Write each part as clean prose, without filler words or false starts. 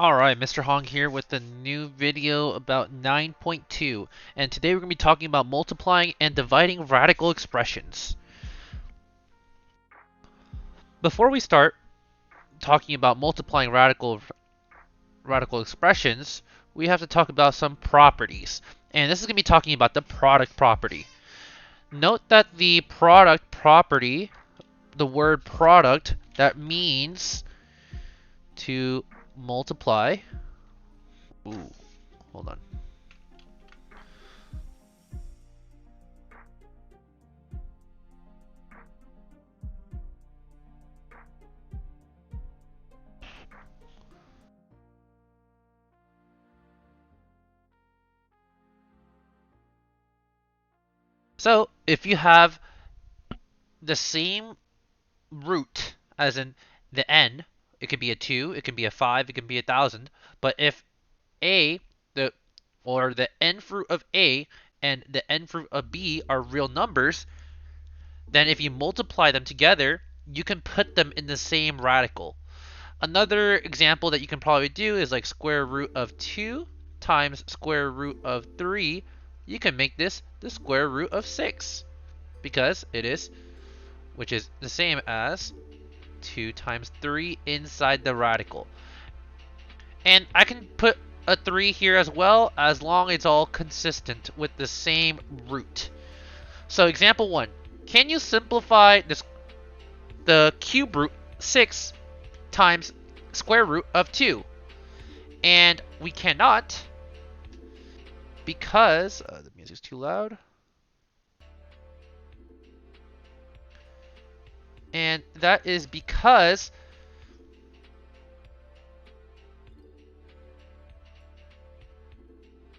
Alright, Mr. Hong here with a new video about 9.2, and today we're going to be talking about multiplying and dividing radical expressions. Before we start talking about multiplying radical expressions, we have to talk about some properties. And this is going to be talking about the product property. Note that the product property, the word product, that means to multiply. Ooh, hold on. So, if you have the same root, as in the n, it could be a 2, it can be a 5, it can be 1,000, but if a, the or the nth root of a and the nth root of b are real numbers, then if you multiply them together, you can put them in the same radical. Another example that you can probably do is like square root of 2 times square root of 3. You can make this the square root of 6 because it is, which is the same as 2 times 3 inside the radical. And I can put a 3 here as well, as long as it's all consistent with the same root. So example 1. Can you simplify the cube root 6 times square root of 2? And we cannot, because the music's too loud. And that is because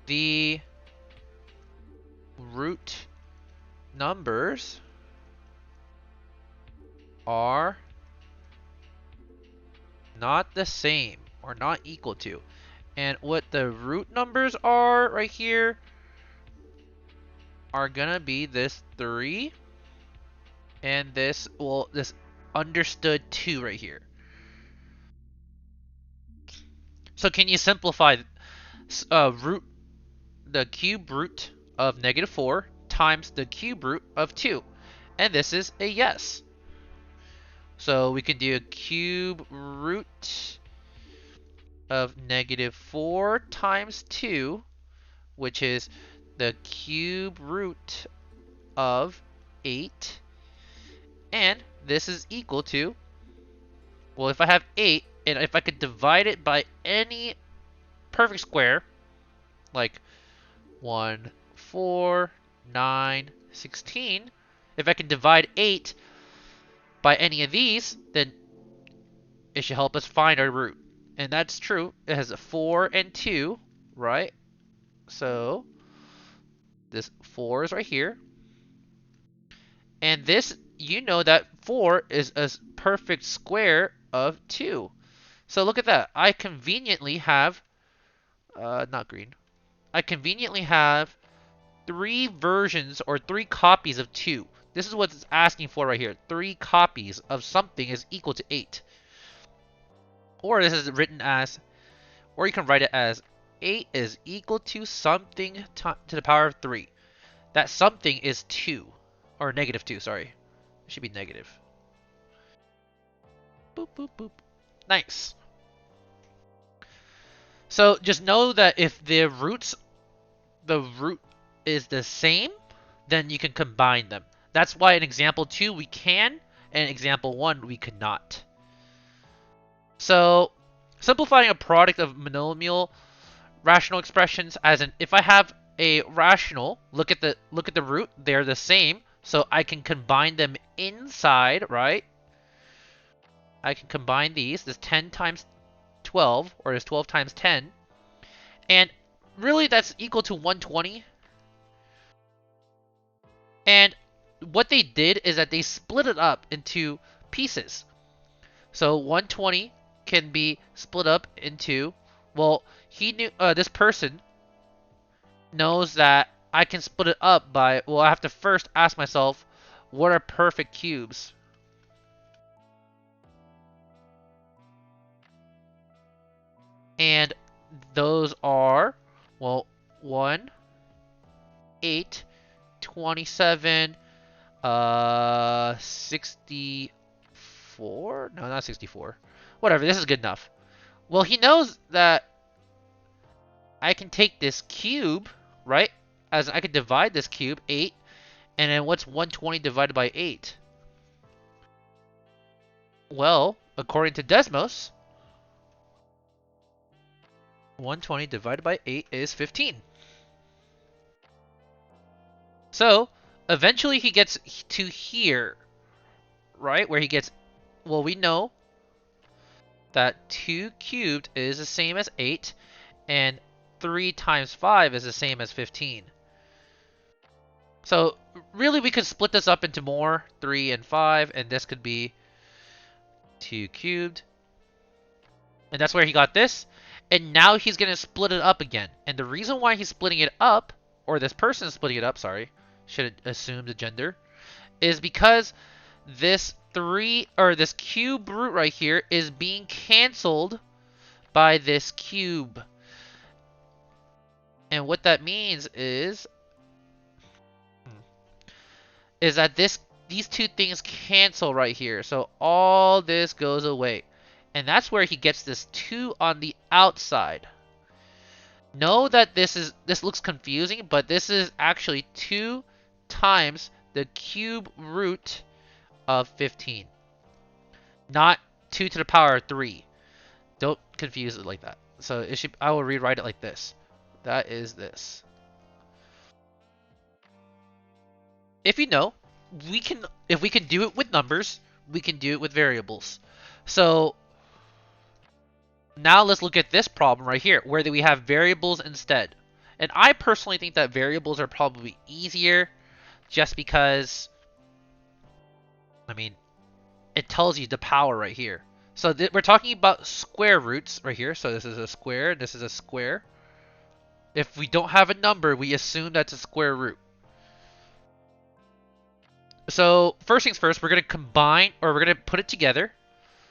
the root numbers are not the same or not equal to. And what the root numbers are right here are gonna be this 3 and this, well, this understood 2 right here. So can you simplify the cube root of -4 times the cube root of 2? And this is a yes. So we can do a cube root of -4 times 2, which is the cube root of 8. And this is equal to, well, if I have 8, and if I could divide it by any perfect square, like 1, 4, 9, 16, if I can divide 8 by any of these, then it should help us find our root. And that's true. It has a 4 and 2, right? So this 4 is right here. And this, you know that 4 is a perfect square of 2. So look at that. I conveniently have, not green. I conveniently have 3 versions or 3 copies of 2. This is what it's asking for right here. 3 copies of something is equal to 8. Or this is written as, or you can write it as 8 is equal to something to the power of 3. That something is 2. Or -2, sorry. It should be negative. Boop, boop, boop. Nice. So just know that if the root is the same, then you can combine them. That's why in example 2 we can, and in example 1 we could not. So simplifying a product of monomial rational expressions, as in if I have a rational, look at the root, they're the same, so I can combine them inside, right? I can combine these, this 10 times 12, or this 12 times 10, and really that's equal to 120. And what they did is that they split it up into pieces. So 120 can be split up into, well, he knew, this person knows that I can split it up by, well, I have to first ask myself, what are perfect cubes? And those are, well, 1, 8, 27, 64? No, not 64. Whatever, this is good enough. Well, he knows that I can take this cube, right? As I could divide this cube, 8, and then what's 120 divided by 8? Well, according to Desmos, 120 divided by 8 is 15. So, eventually he gets to here, right? Where he gets, well, we know that 2 cubed is the same as 8, and 3 times 5 is the same as 15. So, really we could split this up into more, 3 and 5, and this could be 2 cubed. And that's where he got this. And now he's going to split it up again. And the reason why he's splitting it up, or this person is splitting it up, sorry, should assume the gender, is because this this cube root right here is being canceled by this cube. And what that means is that these two things cancel right here. So all this goes away. And that's where he gets this 2 on the outside. Know that this looks confusing, but this is actually 2 times the cube root of 15. Not 2 to the power of 3. Don't confuse it like that. So I will rewrite it like this. That is this. If you know, if we can do it with numbers, we can do it with variables. So now let's look at this problem right here, where we have variables instead. And I personally think that variables are probably easier, just because, I mean, it tells you the power right here. So we're talking about square roots right here. So this is a square, this is a square. If we don't have a number, we assume that's a square root. So first things first, we're going to combine, or we're going to put it together.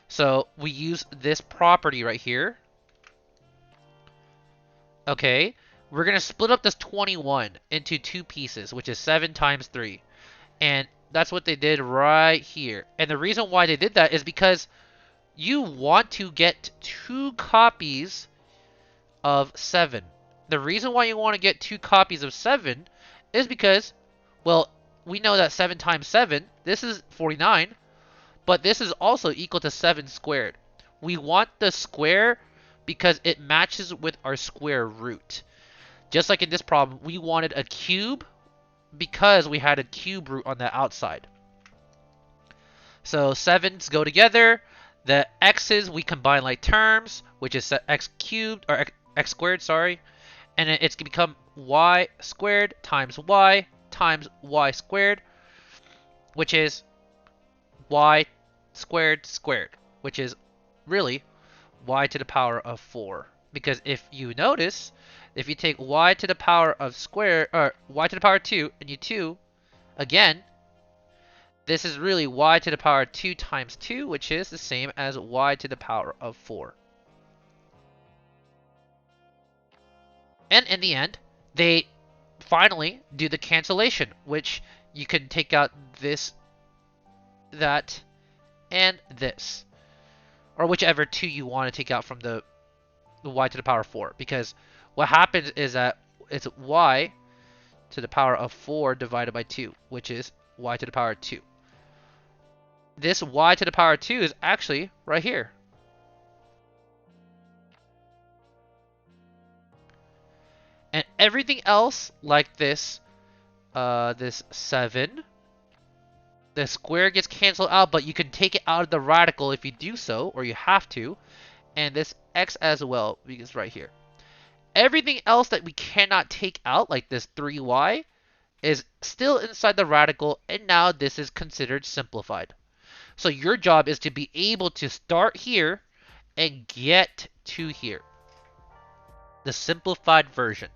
So we use this property right here. Okay, we're going to split up this 21 into 2 pieces, which is 7 times 3. And that's what they did right here. And the reason why they did that is because you want to get 2 copies of 7. The reason why you want to get 2 copies of 7 is because, well, we know that 7 times 7, this is 49. But this is also equal to 7 squared. We want the square because it matches with our square root. Just like in this problem, we wanted a cube because we had a cube root on the outside. So 7's go together. The x's we combine like terms, which is x cubed, or x squared, sorry. And then it's going to become y squared times y squared, which is y squared squared, which is really y to the power of 4. Because if you notice, if you take y to the power of square, or y to the power 2, and you 2, again, this is really y to the power 2 times 2, which is the same as y to the power of 4. And in the end, they finally do the cancellation, which you can take out this, that, and this, or whichever 2 you want to take out from the y to the power 4, because what happens is that it's y to the power of 4 divided by 2, which is y to the power 2. This y to the power 2 is actually right here. And everything else, like this, this 7, the square gets canceled out, but you can take it out of the radical if you do so, or you have to. And this x as well, because right here. Everything else that we cannot take out, like this 3y, is still inside the radical, and now this is considered simplified. So your job is to be able to start here and get to here. The simplified version.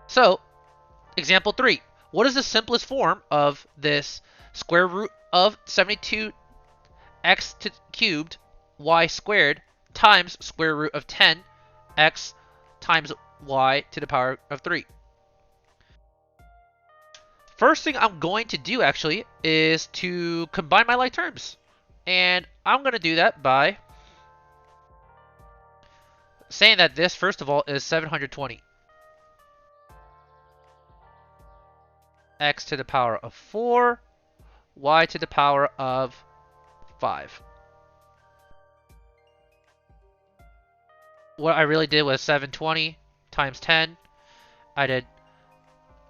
So, example 3. What is the simplest form of this square root of 72x cubed y squared times square root of 10x times y to the power of 3. First thing I'm going to do actually is to combine my like terms. And I'm going to do that by saying that this, first of all, is 720. X to the power of 4, y to the power of 5. What I really did was 720 times 10. I did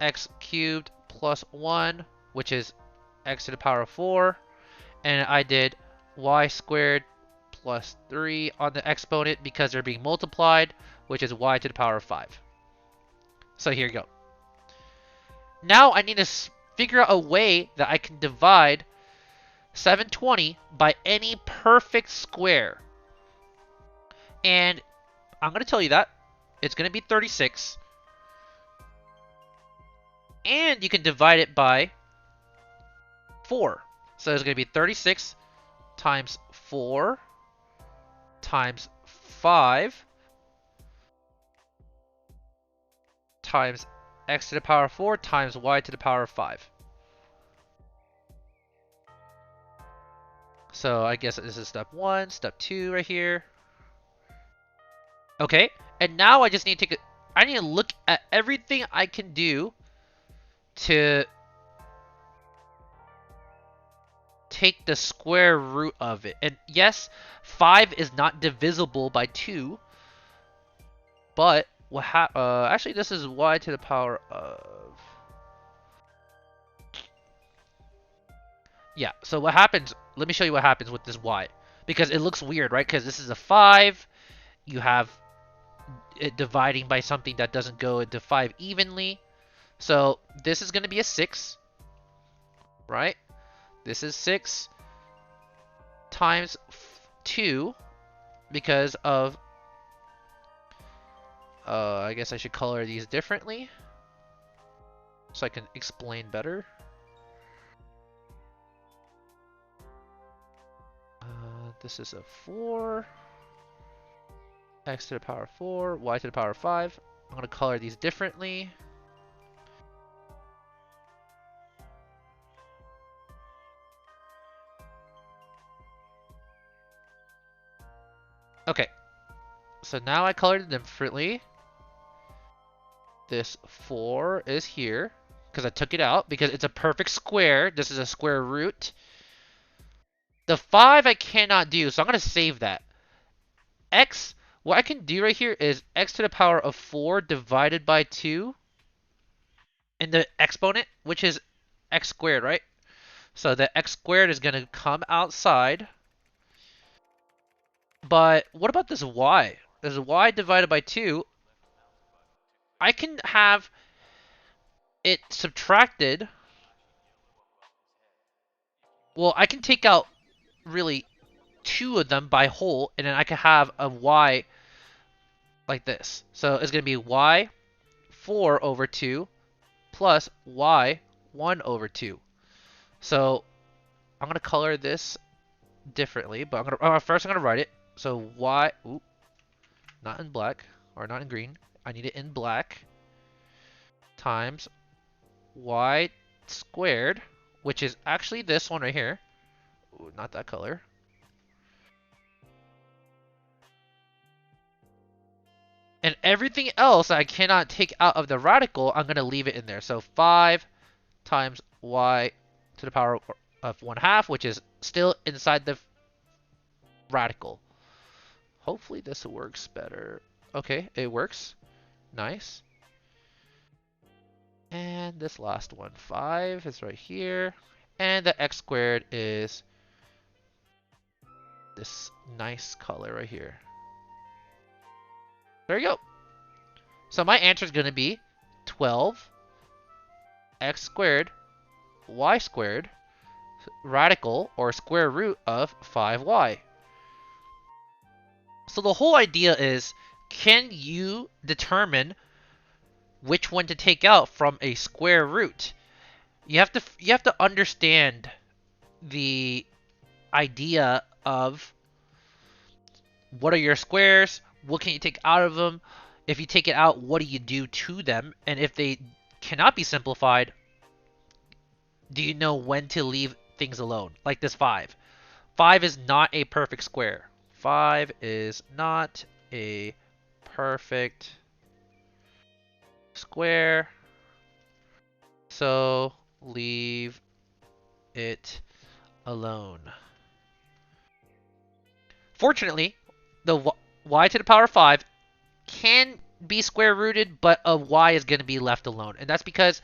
x cubed plus 1, which is x to the power of 4. And I did y squared plus 3 on the exponent because they're being multiplied, which is y to the power of 5. So here you go. Now I need to figure out a way that I can divide 720 by any perfect square. And I'm going to tell you that it's going to be 36. And you can divide it by 4. So it's going to be 36 times 4 times 5 times x to the power of 4 times y to the power of 5. So I guess this is step 1, step 2 right here. Okay, and now I just need to I need to look at everything I can do to take the square root of it. And yes, 5 is not divisible by 2, but what actually this is y to the power of... Yeah, so what happens, let me show you what happens with this y. Because it looks weird, right? Because this is a 5, you have it dividing by something that doesn't go into 5 evenly. So this is going to be a 6, right? This is 6 times 2 because of... I guess I should color these differently so I can explain better. This is a 4. X to the power of 4, y to the power of 5. I'm going to color these differently. Okay, so now I colored it differently. This 4 is here because I took it out because it's a perfect square. This is a square root. The 5 I cannot do, so I'm going to save that. X, what I can do right here is x to the power of 4 divided by 2 in the exponent, which is x squared, right? So the x squared is going to come outside. But what about this y? This y divided by 2. I can have it subtracted. Well, I can take out really 2 of them by whole, and then I can have a y like this. So it's going to be y 4 over 2 plus y 1 over 2. So I'm going to color this differently, but I'm going to first I'm going to write it. So y, not in black or not in green. I need it in black times y squared, which is actually this one right here. Ooh, not that color. And everything else I cannot take out of the radical, I'm going to leave it in there. So 5 times y to the power of 1/2, which is still inside the radical. Hopefully this works better. Okay, it works. Nice. And this last one, 5, is right here. And the x squared is this nice color right here. There you go. So my answer is going to be 12 x squared y squared radical or square root of 5y. So the whole idea is, can you determine which one to take out from a square root? You have to understand the idea of what are your squares? What can you take out of them? If you take it out, what do you do to them? And if they cannot be simplified, do you know when to leave things alone? Like this 5. 5 is not a perfect square. 5 is not a perfect square. So leave it alone. Fortunately, the y to the power 5 can be square rooted, but a y is going to be left alone. And that's because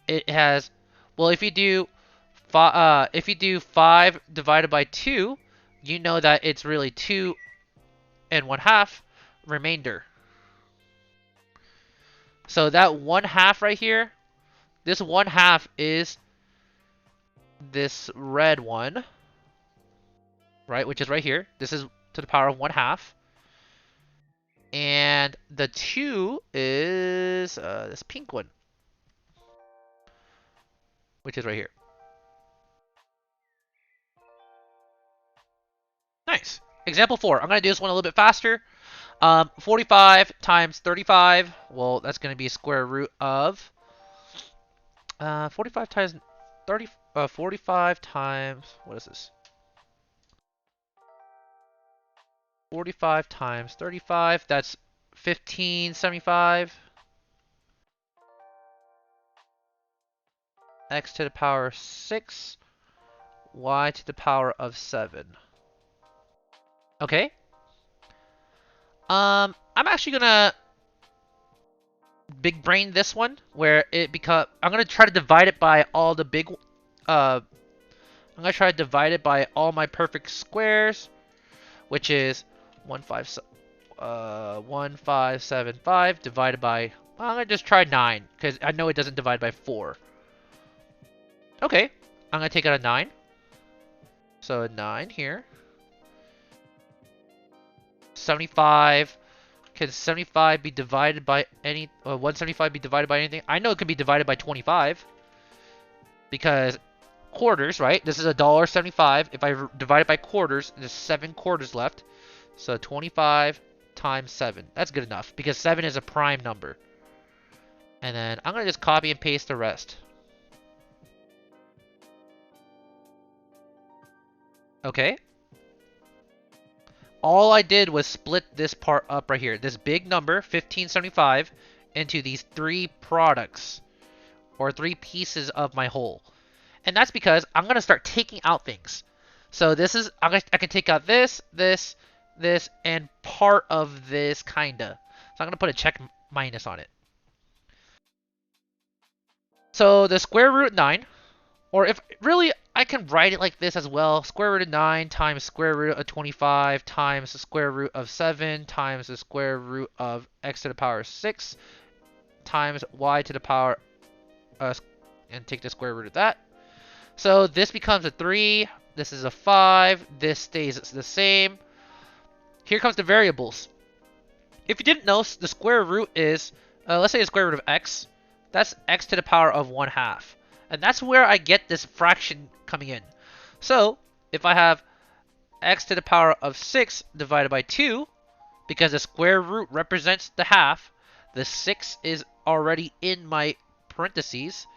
it has, well, if you do 5 divided by 2, you know that it's really 2 and 1/2 remainder. So that 1/2 right here, this 1/2 is this red one, right, which is right here. This is to the power of 1/2. And the 2 is this pink one, which is right here. Nice. Example 4. I'm going to do this one a little bit faster. 45 times 35. Well, that's going to be square root of 45 times 30. 45 times, what is this? 45 times 35. That's 1575. X to the power 6. Y to the power of 7. Okay. I'm actually gonna big brain this one where it I'm gonna try to divide it by all the big I'm gonna try to divide it by all my perfect squares, which is 1575 divided by, I'm gonna just try 9 because I know it doesn't divide by 4. Okay, I'm gonna take out a 9. So a 9 here. 75. Can 75 be divided by any... 175 be divided by anything? I know it can be divided by 25. Because quarters, right? This is $1.75. If I divide it by quarters, there's 7 quarters left. So 25 times 7. That's good enough. Because 7 is a prime number. And then I'm going to just copy and paste the rest. Okay. All I did was split this part up right here. This big number, 1575, into these 3 products. Or 3 pieces of my whole. And that's because I'm going to start taking out things. So this is, I can take out this, this, this, and part of this, kinda. So I'm going to put a check minus on it. So the square root of 9, or if really, I can write it like this as well. Square root of 9 times square root of 25 times the square root of 7 times the square root of x to the power 6 times y to the power, and take the square root of that. So this becomes a 3, this is a 5, this stays the same. Here comes the variables. If you didn't know, the square root is, let's say the square root of x. That's x to the power of 1/2. And that's where I get this fraction coming in. So, if I have x to the power of 6 divided by 2, because the square root represents the half, the 6 is already in my parentheses,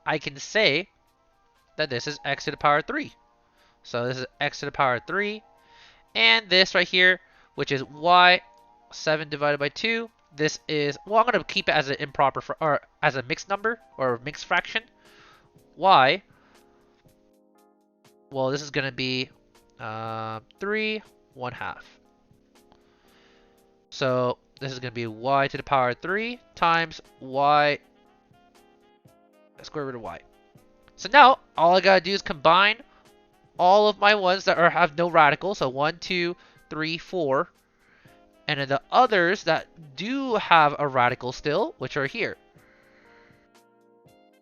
I can say that this is x to the power 3. So this is x to the power 3. And this right here, which is y, 7 divided by 2. This is, well, I'm going to keep it as an improper, or as a mixed number, or mixed fraction. Y, well, this is going to be 3 1/2. So this is going to be y to the power 3 times y, square root of y. So now, all I gotta do is combine all of my ones that have no radical. So 1, 2, 3, 4. And then the others that do have a radical still, which are here.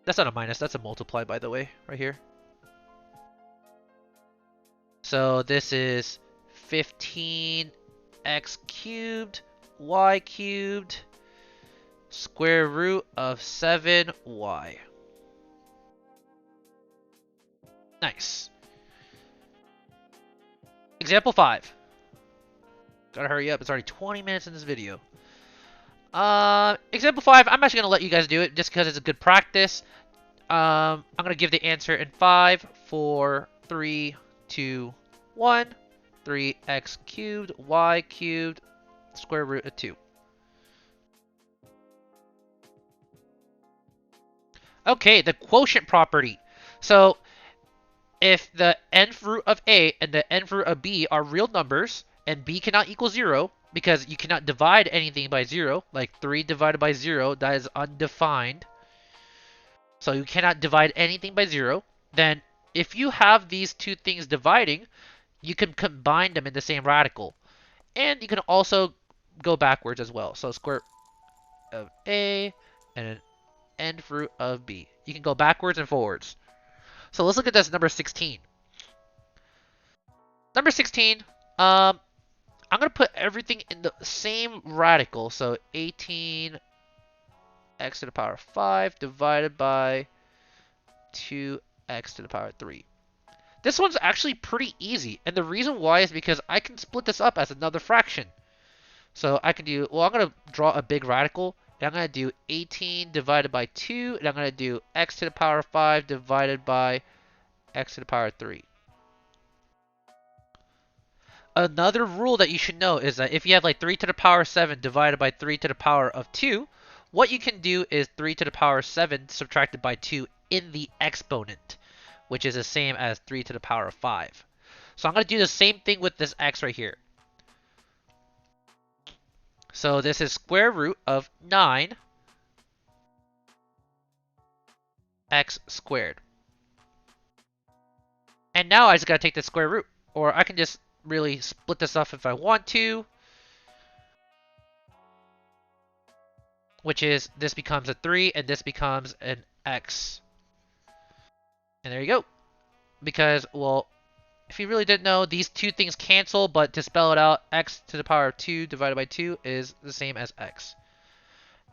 That's not a minus, that's a multiply, by the way, right here. So this is 15x cubed, y cubed, square root of 7y. Nice. Example 5. Gotta hurry up. It's already 20 minutes in this video. Example 5, I'm actually gonna let you guys do it just because it's a good practice. I'm gonna give the answer in 5, 4, 3, 2, 1. 3x cubed, y cubed, square root of 2. Okay, the quotient property. So, if the nth root of a and the nth root of b are real numbers, and b cannot equal 0, because you cannot divide anything by 0, like 3 divided by 0, that is undefined. So you cannot divide anything by 0. Then, if you have these two things dividing, you can combine them in the same radical. And you can also go backwards as well. So square root of a and an nth root of b. You can go backwards and forwards. So let's look at this number 16. Number 16, I'm going to put everything in the same radical. So 18x to the power 5 divided by 2x to the power 3. This one's actually pretty easy. And the reason why is because I can split this up as another fraction. So I can do, well, I'm going to draw a big radical. And I'm going to do 18 divided by 2. And I'm going to do x to the power 5 divided by x to the power 3. Another rule that you should know is that if you have like 3 to the power 7 divided by 3 to the power of 2, what you can do is 3 to the power 7 subtracted by 2 in the exponent, which is the same as 3 to the power of 5. So I'm going to do the same thing with this x right here. So this is square root of 9 x squared. And now I just got to take the square root. Or I can just really split this off if I want to. Which is, this becomes a 3 and this becomes an x. And there you go. Because, well, if you really didn't know, these two things cancel, but to spell it out, x to the power of 2 divided by 2 is the same as x.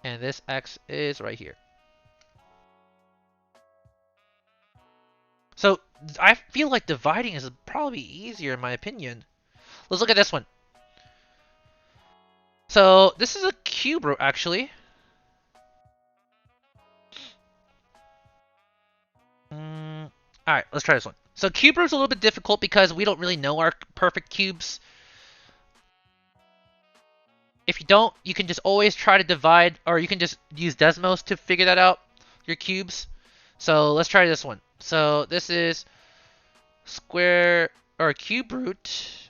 And this x is right here. So, I feel like dividing is probably easier in my opinion. Let's look at this one. So, this is a cube root, actually. Alright, let's try this one. So cube root's a little bit difficult because we don't really know our perfect cubes. If you don't, you can just always try to divide, or you can just use Desmos to figure that out, your cubes. So let's try this one. So this is square, or cube root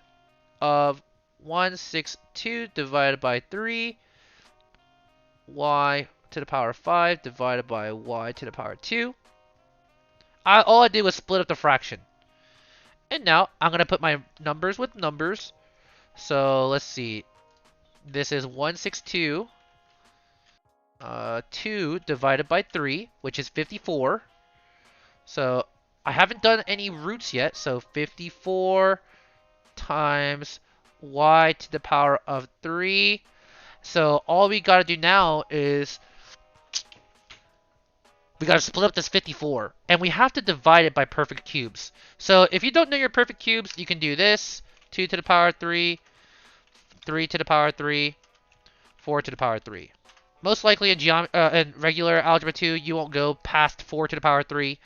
of 162 divided by 3, y to the power of 5 divided by y to the power of 2. All I did was split up the fraction. And now I'm going to put my numbers with numbers. So let's see. This is 162. 2 divided by 3, which is 54. So I haven't done any roots yet. So 54 times y to the power of 3. So all we got to do now is we got to split up this 54. And we have to divide it by perfect cubes. So if you don't know your perfect cubes, you can do this. 2 to the power of 3. 3 to the power of 3. 4 to the power of 3. Most likely in regular algebra 2, you won't go past 4 to the power of 3.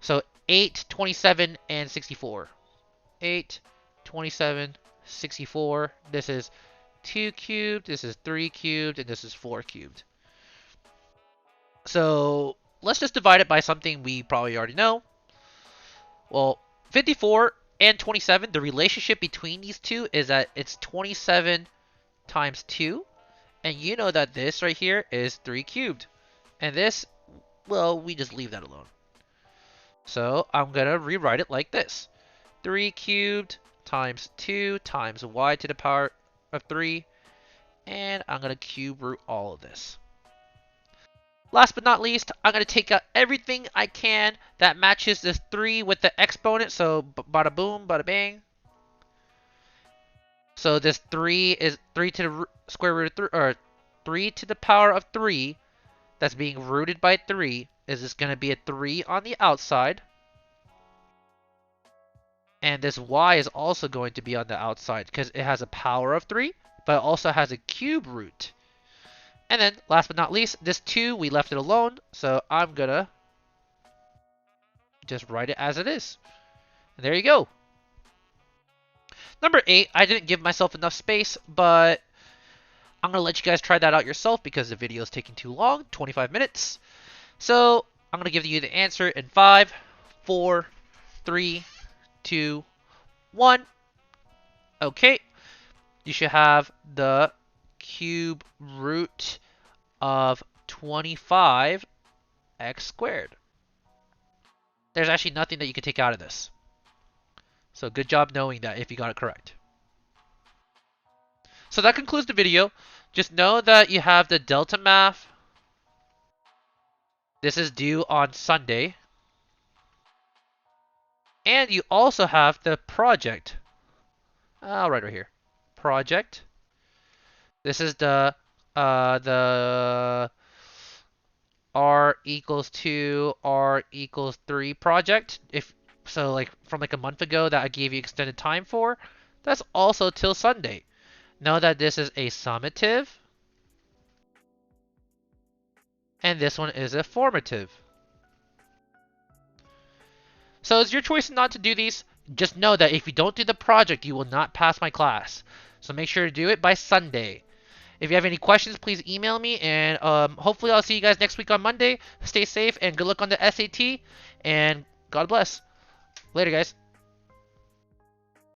So 8, 27, and 64. 8, 27, 64. This is 2 cubed. This is 3 cubed. And this is 4 cubed. So let's just divide it by something we probably already know. Well, 54 and 27, the relationship between these two is that it's 27 times 2. And you know that this right here is 3 cubed. And this, well, we just leave that alone. So I'm going to rewrite it like this. 3 cubed times 2 times y to the power of 3. And I'm going to cube root all of this. Last but not least, I'm going to take out everything I can that matches this 3 with the exponent. So bada boom, bada bang. So this 3 is 3 to the square root of 3, or 3 to the power of 3 that's being rooted by 3 is just going to be a 3 on the outside. And this y is also going to be on the outside because it has a power of 3, but it also has a cube root. And then, last but not least, this 2, we left it alone, so I'm going to just write it as it is. And there you go. Number 8, I didn't give myself enough space, but I'm going to let you guys try that out yourself because the video is taking too long, 25 minutes. So, I'm going to give you the answer in 5, 4, 3, 2, 1. Okay, you should have the cube root of 25x squared. There's actually nothing that you can take out of this. So good job knowing that if you got it correct. So that concludes the video. Just know that you have the Delta Math. This is due on Sunday. And you also have the project. I'll write right here. Project. This is the R equals 2, R equals 3 project. If so, like from like a month ago that I gave you extended time for, that's also till Sunday. Know that this is a summative, and this one is a formative. So it's your choice not to do these. Just know that if you don't do the project, you will not pass my class. So make sure to do it by Sunday. If you have any questions, please email me, and hopefully I'll see you guys next week on Monday. Stay safe, and good luck on the SAT, and God bless. Later, guys.